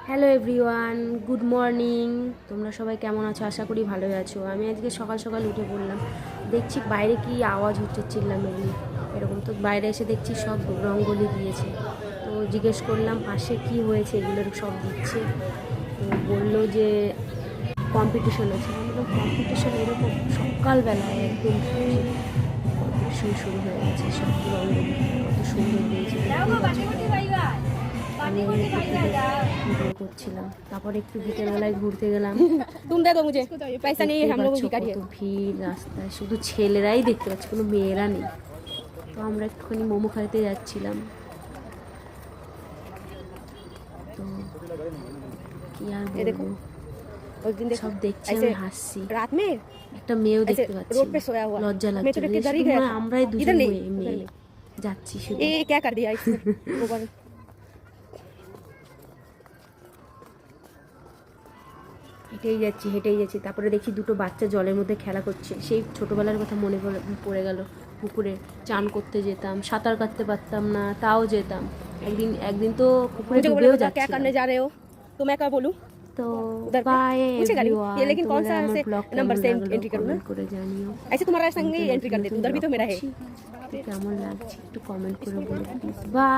Hello everyone, good morning. তোমরা সবাই কেমন আছো? আশা করি ভালোই আছো। আমি আজকে সকাল সকাল উঠে পড়লাম, দেখছি বাইরে কি আওয়াজ হচ্ছে চিল্লামিল্লি এরকম। তো বাইরে এসে দেখছি সব রঙ্গোলি দিয়েছে। তো জিজ্ঞেস করলাম পাশে কি হয়েছে, এগুলোর সব দিচ্ছে। তো বললো যে কম্পিটিশন আছে। আমি বললাম কম্পিটিশন এরকম সকালবেলায় একদম কম্পিটিশন শুরু হয়ে গেছে। সব রঙ্গোলি কত সুন্দর দিয়েছে। আমি ভিডিও করছিলাম, তারপর একটু বিকেলবেলায় ঘুরতে গেলাম। तुम दे दो मुझे पैसा नहीं है, हम लोग কত भिखारी है। ভিড় রাস্তায়, শুধু ছেলেরাই দেখতে পাচ্ছি, কোনো মেয়েরা নেই। তো আমরা একটুখানি মোমো খাইতে যাচ্ছিলাম। তো কি আর বলবো, उस दिन देखो সব দেখছি আমি ऐसे হাসছি। रात में একটা মেয়েও ऐसे দেখতে পাচ্ছি, रोड पे सोया हुआ। লজ্জা मैं तो লাগছে। देख के डर ही गया था। আমরাই इधर দুজন नहीं, মেয়ে उधर नहीं। যাচ্ছি শুধু। ये क्या कर दिया इसने ऊपर। হেঁটেই যাচ্ছি। তারপরে দেখি দুটো বাচ্চা জলের মধ্যে খেলা করছে। সেই ছোটোবেলার কথা মনে পড়ে গেল। পুকুরে চান করতে যেতাম, সাঁতার কাটতে পারতাম না, তাও যেতাম। একদিন তো পুকুরে मुझे बोलो ডুবেও बता क्या যাচ্ছিলাম। करने जा रहे हो, तो मैं क्या बोलूं। তো उधर पे বাই पूछे गाड़ी एवरीवन, ये, लेकिन कौन सा তোমাদের আমার ऐसे ব্লগ नंबर কেমন से লাগলো एंट्री करूं ना, কমেন্ট করে জানিও। ऐसे तुम्हारा संग আমি ही তো एंट्री कर নতুন देती, নতুন उधर भी ব্লগ तो मेरा है। করছি, তো কেমন লাগছে একটু কমেন্ট করে বলো প্লিজ। বাই।